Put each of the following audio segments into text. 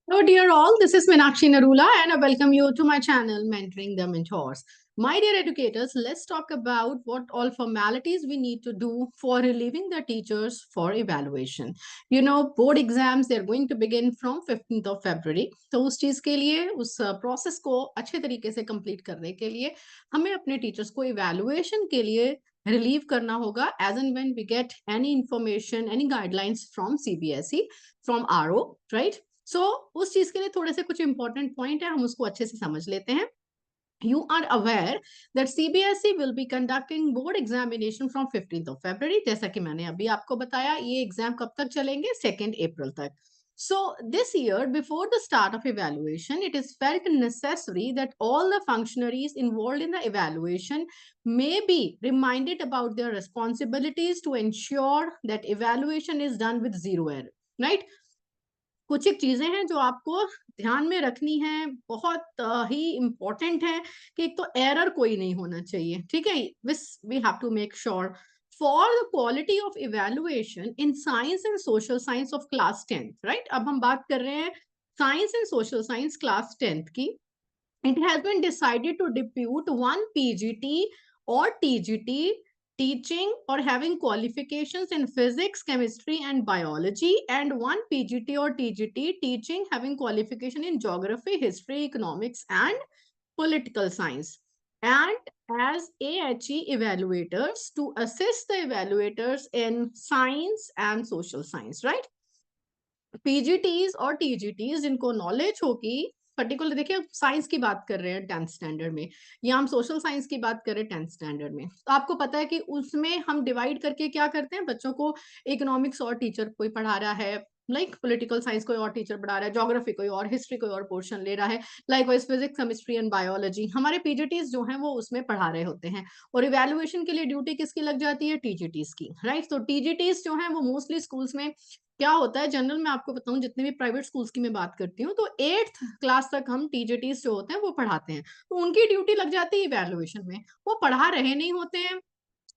Hello, dear all. This is Meenakshi Narula, and I welcome you to my channel, Mentoring the Mentors. My dear educators, let's talk about what all formalities we need to do for relieving the teachers for evaluation. You know, board exams, they're going to begin from 15th of February. तो उस चीज़ के लिए, उस process को अच्छे तरीके से complete करने के लिए हमें अपने टीचर्स को इवैल्यूएशन के लिए रिलीव करना होगा as and when we get any information any guidelines from CBSE from RO, right? So उस चीज के लिए थोड़े से कुछ इंपॉर्टेंट पॉइंट है, हम उसको अच्छे से समझ लेते हैं. You are aware that CBSE will be conducting board examination from 15th of February. जैसा कि मैंने अभी आपको बताया, ये एग्जाम कब तक चलेंगे? 2nd April तक. So this year, before the start of evaluation, it is felt necessary that all the functionaries involved in the evaluation may be reminded about their responsibilities to ensure that evaluation is done with zero error. Right? कुछ एक चीजें हैं जो आपको ध्यान में रखनी है, बहुत ही इम्पोर्टेंट है कि एक तो एरर कोई नहीं होना चाहिए. ठीक है, with we have to make sure for the quality of evaluation in science and social science of class 10th. Right, अब हम बात कर रहे हैं science and social science class 10th की. It has been decided to depute one PGT or TGT teaching or having qualifications in physics, chemistry, and biology, and one PGT or TGT teaching having qualification in geography, history, economics, and political science. And as AHE evaluators to assist the evaluators in science and social science, right? PGTs और TGTs जिनको knowledge होगी, particular देखिए science की बात कर रहे हैं 10th standard में, या हम सोशल साइंस की बात करें 10th स्टैंडर्ड में, तो आपको पता है कि उसमें हम डिवाइड करके क्या करते हैं, बच्चों को इकोनॉमिक्स और टीचर कोई पढ़ा रहा है, लाइक पॉलिटिकल साइंस कोई और टीचर पढ़ा रहा है, ज्योग्राफी कोई और, हिस्ट्री कोई और पोर्शन ले रहा है, like wise physics, chemistry and biology हमारे पीजीटीज जो हैं वो उसमें पढ़ा रहे होते हैं. और इवेल्युएशन के लिए ड्यूटी किसकी लग जाती है? टीजीटीज की. राइट, तो टीजीटीज जो है वो मोस्टली स्कूल्स में क्या होता है, जनरल में आपको बताऊं, जितने भी प्राइवेट स्कूल्स की मैं बात करती हूँ तो 8th क्लास तक हम टीजेटीज जो होते हैं वो पढ़ाते हैं, तो उनकी ड्यूटी लग जाती है इवैल्यूएशन में. वो पढ़ा रहे नहीं होते हैं,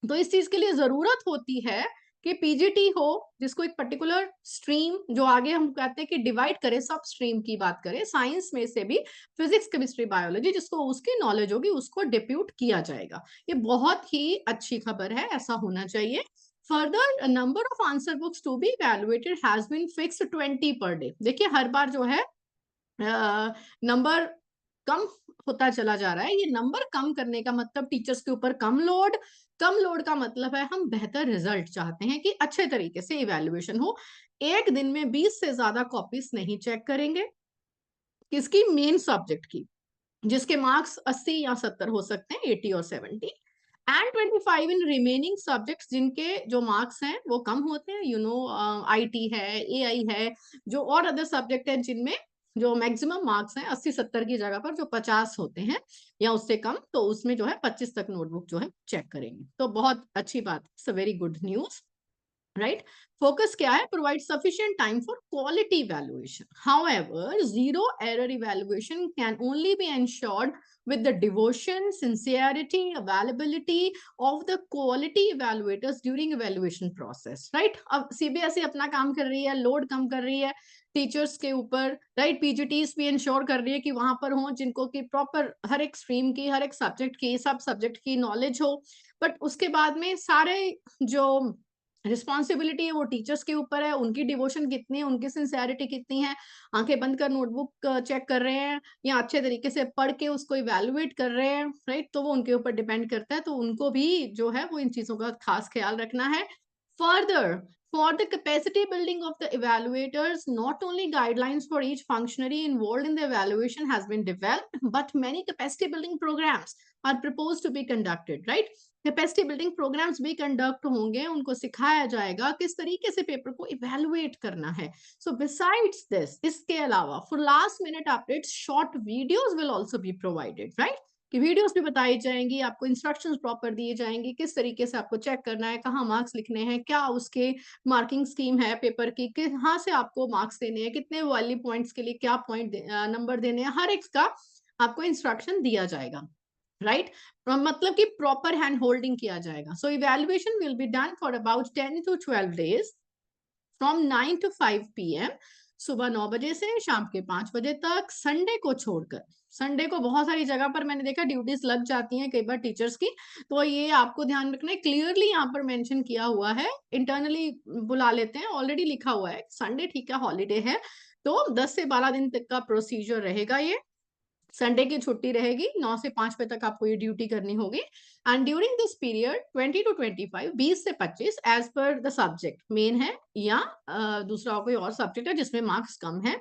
तो इस चीज के लिए जरूरत होती है कि पीजीटी हो जिसको एक पर्टिकुलर स्ट्रीम, जो आगे हम कहते हैं कि डिवाइड करें, सब स्ट्रीम की बात करें, साइंस में से भी फिजिक्स, केमिस्ट्री, बायोलॉजी, जिसको उसकी नॉलेज होगी उसको डिप्यूट किया जाएगा. ये बहुत ही अच्छी खबर है, ऐसा होना चाहिए. Further, a number of answer books to be evaluated has been fixed 20 per day. देखिए हर बार जो है नंबर कम होता चला जा रहा है. ये नंबर कम करने का मतलब टीचर्स के ऊपर कम लोड, कम लोड का मतलब है हम बेहतर रिजल्ट चाहते हैं कि अच्छे तरीके से इवेल्युएशन हो. एक दिन में 20 से ज्यादा कॉपीज नहीं चेक करेंगे. किसकी? मेन सब्जेक्ट की, जिसके मार्क्स 80 या 70 हो सकते हैं, 80 और 70, एंड 25 इन रिमेनिंग सब्जेक्ट्स जिनके जो मार्क्स हैं वो कम होते हैं. आईटी है, एआई है, जो और अदर सब्जेक्ट है जिनमें जो मैक्सिमम मार्क्स हैं 80-70 की जगह पर जो 50 होते हैं या उससे कम, तो उसमें जो है 25 तक नोटबुक जो है चेक करेंगे. तो बहुत अच्छी बात, it's a very good news. Right, focus क्या है? Provide sufficient time for quality evaluation. However, zero error evaluation can only B ensured with the devotion, sincerity, availability of the quality evaluators during evaluation process. Right, अब CBSE अपना काम कर रही है, load कम कर रही है टीचर्स के ऊपर. राइट, पीजीटीज भी इंश्योर कर रही है कि वहां पर हो जिनको कि प्रॉपर हर एक स्ट्रीम की, हर एक सब्जेक्ट की, सब सब्जेक्ट की नॉलेज हो. बट उसके बाद में सारे जो रिस्पॉन्सिबिलिटी है वो टीचर्स के ऊपर है, उनकी डिवोशन कितनी है, उनकी सिंसियरिटी कितनी है, आंखें बंद कर नोटबुक चेक कर रहे हैं या अच्छे तरीके से पढ़ के उसको इवेल्युएट कर रहे हैं. राइट, तो वो उनके ऊपर डिपेंड करता है, तो उनको भी जो है वो इन चीजों का खास ख्याल रखना है. Further, for the capacity building of the evaluators, not only guidelines for each functionary involved in the evaluation has been developed, but many capacity building programs are proposed to be conducted, right? Capacity building programmes भी conduct होंगे, उनको सिखाया जाएगा किस तरीके से paper को evaluate करना है. सो बिसाइड्स दिस, इसके अलावा for last minute updates, short videos will also be provided. Right, कि वीडियोस भी बताई जाएंगी, आपको इंस्ट्रक्शंस प्रॉपर दिए जाएंगे किस तरीके से आपको चेक करना है, कहाँ मार्क्स लिखने हैं, क्या उसके मार्किंग स्कीम है पेपर की, कहाँ से आपको मार्क्स देने हैं, कितने वैल्यू पॉइंट्स के लिए क्या पॉइंट नंबर देने हैं, हर एक का आपको इंस्ट्रक्शन दिया जाएगा. राइट, मतलब कि प्रॉपर हैंड होल्डिंग किया जाएगा. So evaluation will be done for about 10 to 12 days from 9 to 5 p.m. सुबह 9 बजे से शाम के 5 बजे तक, संडे को छोड़कर। संडे को बहुत सारी जगह पर मैंने देखा ड्यूटीज लग जाती हैं कई बार टीचर्स की, तो ये आपको ध्यान रखना है, क्लियरली यहाँ पर मेंशन किया हुआ है, इंटरनली बुला लेते हैं, ऑलरेडी लिखा हुआ है संडे ठीक है हॉलीडे है, तो 10 से 12 दिन तक का प्रोसीजर रहेगा ये। संडे की छुट्टी रहेगी, 9 से 5 बजे तक आपको ये ड्यूटी करनी होगी। And during this period 20 to 25, 20 से 25 as per the subject main है या दूसरा कोई और सब्जेक्ट है जिसमें मार्क्स कम है,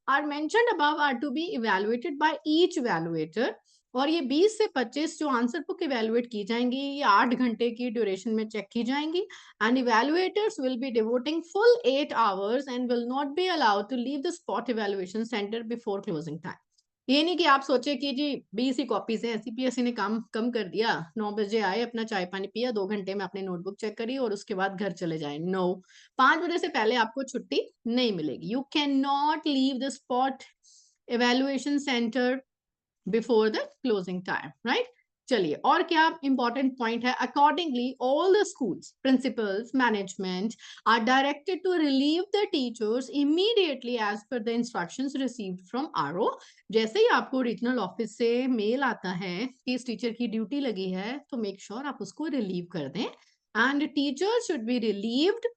are mentioned above are to be evaluated by each evaluator. और ये 20 से 25 जो आंसर बुक इवेलुएट की जाएंगी, ये 8 घंटे की ड्यूरेशन में चेक की जाएंगी। And evaluators will be devoting full 8 hours and will not be allowed to leave the spot evaluation centre before closing time. ये नहीं कि आप सोचे कि जी 20 ही कॉपीज है, सीपीएसई ने काम कम कर दिया, 9 बजे आए, अपना चाय पानी पिया, 2 घंटे में अपनी नोटबुक चेक करी और उसके बाद घर चले जाए। नो, 5 बजे से पहले आपको छुट्टी नहीं मिलेगी। You can not leave the spot evaluation centre before the closing time, right. चलिए और क्या इंपॉर्टेंट पॉइंट है, accordingly all the schools principals management are directed to relieve the teachers immediately as per the instructions received from RO. जैसे ही आपको regional office से mail आता है कि इस टीचर की ड्यूटी लगी है, तो मेक श्योर आप उसको रिलीव कर दें। And teacher should be relieved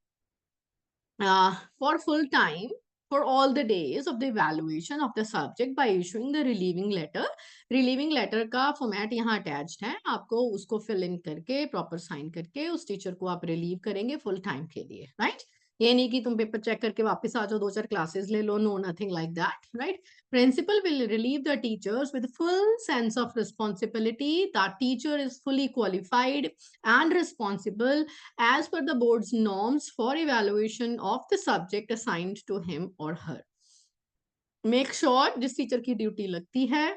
for full time for all the days of the evaluation of the subject by issuing the relieving letter. relieving letter का फॉर्मेट यहाँ अटैच्ड है, आपको उसको फिल इन करके प्रॉपर साइन करके उस teacher को आप रिलीव करेंगे फुल टाइम के लिए, राइट। ये नहीं कि तुम पेपर चेक करके वापस आ जाओ, 2-4 क्लासेस ले लो, no nothing like that, right. Principal will relieve the teachers with full sense of responsibility that teacher is fully qualified and responsible as per the board's norms for evaluation of the subject assigned to him or her. Make sure जिस teacher की duty लगती है,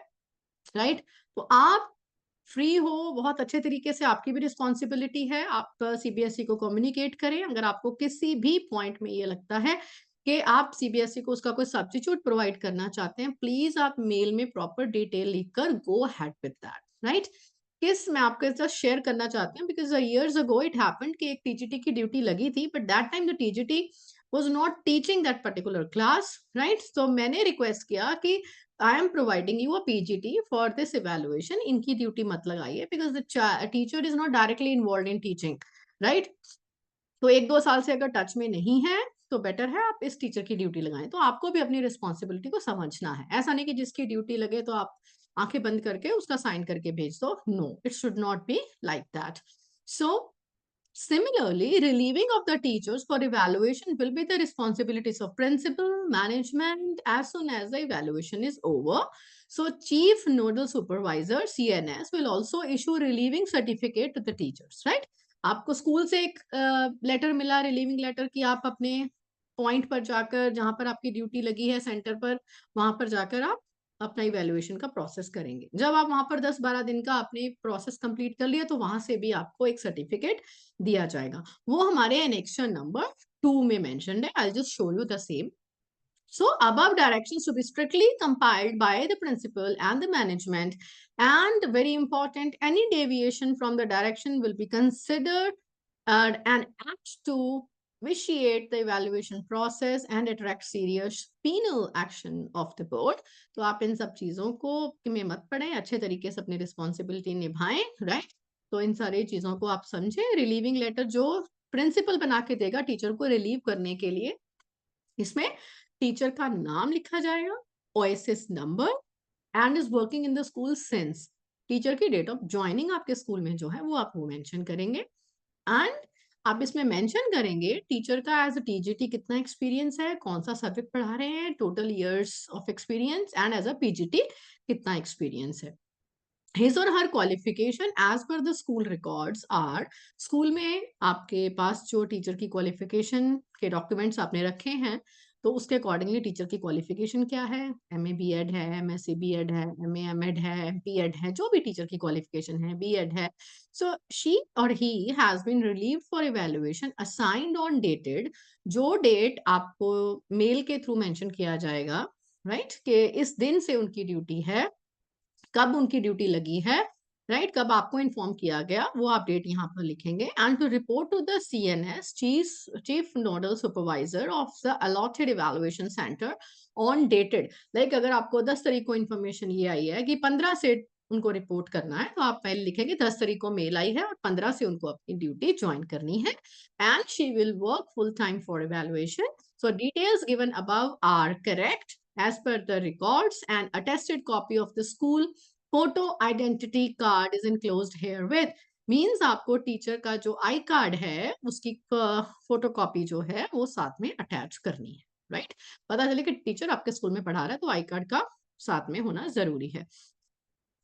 right, तो आप free हो, बहुत अच्छे तरीके से, आपकी भी रिस्पॉन्सिबिलिटी है, आप सीबीएसई को कम्युनिकेट करें। अगर आपको किसी भी पॉइंट में ये लगता है कि आप सीबीएसई को उसका कोई सब्स्टिट्यूट प्रोवाइड करना चाहते हैं, प्लीज आप मेल में प्रॉपर डिटेल लिखकर गो हैड विद दैट, राइट। किस मैं आपके साथ शेयर करना चाहती हूँ, because years ago it happened कि एक टीजीटी की ड्यूटी लगी थी, but that time the TGT was not teaching that particular class, right. तो मैंने रिक्वेस्ट किया कि I am providing you a PGT for this evaluation. इनकी ड्यूटी मत लगाइए because the teacher is not directly involved in teaching, right? तो 1-2 साल से अगर टच में नहीं है तो बेटर है आप इस टीचर की ड्यूटी लगाएं। तो आपको भी अपनी रिस्पॉन्सिबिलिटी को समझना है, ऐसा नहीं कि जिसकी ड्यूटी लगे तो आप आंखें बंद करके उसका साइन करके भेज दो। No, it should not be like that. So similarly, relieving of the teachers for evaluation will be the responsibilities of principal, management as soon as the evaluation is over. So, Chief Nodal Supervisor (CNS) will also issue relieving certificate to the teachers, right? आपको school से एक letter मिला, relieving letter, कि आप अपने point पर जाकर, जहां पर आपकी ड्यूटी लगी है सेंटर पर, वहां पर जाकर आप अपना इवेल्युएशन का प्रोसेस करेंगे। जब आप वहां पर 10-12 दिन का आपने प्रोसेस कंप्लीट कर लिया, तो वहां से भी आपको एक सर्टिफिकेट दिया जाएगा। वो हमारे एनेक्शन नंबर 2 में मेंशन्ड है। I just show you the same. So above directions to be strictly compiled by the principal and the management, and very important, any deviation from the direction will be considered an act to vitiate the evaluation process and attract serious penal action of the board. तो आप इन सब चीजों को में मत पड़े, अच्छे तरीके से अपनी रिस्पॉन्सिबिलिटी निभाएं, राइट। तो इन सारी चीजों को आप समझें। रिलीविंग लेटर जो प्रिंसिपल बना के देगा टीचर को रिलीव करने के लिए, इसमें टीचर का नाम लिखा जाएगा, OSS number, and is working in the school since, teacher की डेट ऑफ ज्वाइनिंग आपके स्कूल में जो है वो आप वो मेंशन करेंगे। एंड आप इसमें मेंशन करेंगे टीचर का एज अ टीजीटी कितना एक्सपीरियंस है, कौन सा सब्जेक्ट पढ़ा रहे हैं, total years of experience, and as a PGT कितना एक्सपीरियंस है। His or her qualification as per the school records are, school में आपके पास जो टीचर की क्वालिफिकेशन के डॉक्यूमेंट्स आपने रखे हैं, तो उसके अकॉर्डिंगली टीचर की क्वालिफिकेशन क्या है, एमए बीएड है, एमएससी बीएड है, एमए एमएड है, एमपीएड है, जो भी टीचर की क्वालिफिकेशन है, बीएड है। सो शी और he has been relieved for evaluation assigned on dated, जो डेट आपको मेल के थ्रू मेंशन किया जाएगा, राइट, कि इस दिन से उनकी ड्यूटी है, कब उनकी ड्यूटी लगी है, राइट, कब आपको इन्फॉर्म किया गया वो आप डेट यहाँ पर लिखेंगे। And to report to the CNS, chief nodal supervisor of the allotted evaluation centre on dated, like अगर आपको 10 तारीख को इन्फॉर्मेशन ये आई है कि 15 से उनको रिपोर्ट करना है, तो आप पहले लिखेंगे 10 तारीख को मेल आई है और 15 से उनको अपनी ड्यूटी ज्वाइन करनी है। And she will work full time for evaluation. So details given above are correct as per the records and attested copy of the school photo identity card is enclosed herewith। Means आपको teacher का जो I card है उसकी photo copy जो है वो साथ में अटैच करनी है। राइट, पता चले कि टीचर आपके स्कूल में पढ़ा रहा है तो आई कार्ड का साथ में होना जरूरी है,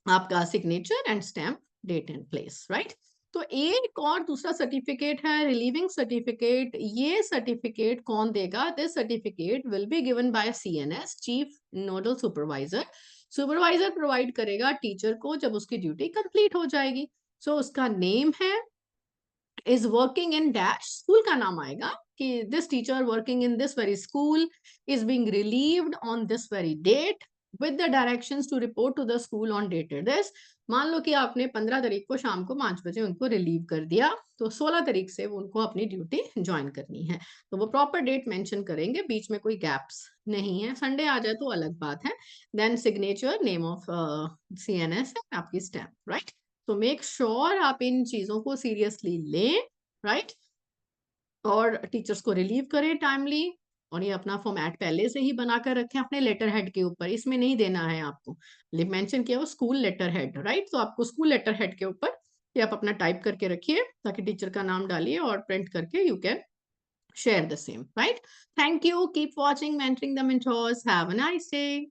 आपका signature and stamp, date and place. Right, तो एक और दूसरा सर्टिफिकेट है रिलीविंग सर्टिफिकेट। ये सर्टिफिकेट कौन देगा? This certificate will be given by CNS, chief nodal supervisor. Supervisor provide करेगा टीचर को जब उसकी ड्यूटी कंप्लीट हो जाएगी। सो उसका नेम है is working in dash, school का नाम आएगा कि this teacher working in this very school is being relieved on this very date with the directions to report to the school on dated this। मान लो कि आपने 15 तारीख को शाम को 5 बजे उनको रिलीव कर दिया, तो 16 तारीख से वो उनको अपनी ड्यूटी ज्वाइन करनी है, तो वो प्रॉपर डेट मेंशन करेंगे, बीच में कोई गैप्स नहीं है। संडे आ जाए तो अलग बात है। Then signature, name of CNS, आपकी स्टैम्प। राइट, तो मेक श्योर आप इन चीजों को सीरियसली लें। राइट, और टीचर्स को रिलीव करें टाइमली, और ये अपना फॉर्मेट पहले से ही बनाकर रखें अपने लेटर हेड के ऊपर, इसमें नहीं देना है आपको, मेंशन किया वो स्कूल लेटर हेड। राइट, तो आपको स्कूल लेटर हेड के ऊपर ये आप अपना टाइप करके रखिए ताकि टीचर का नाम डालिए और प्रिंट करके you can share the same. Right, thank you, keep watching mentoring the mentors, have a nice day.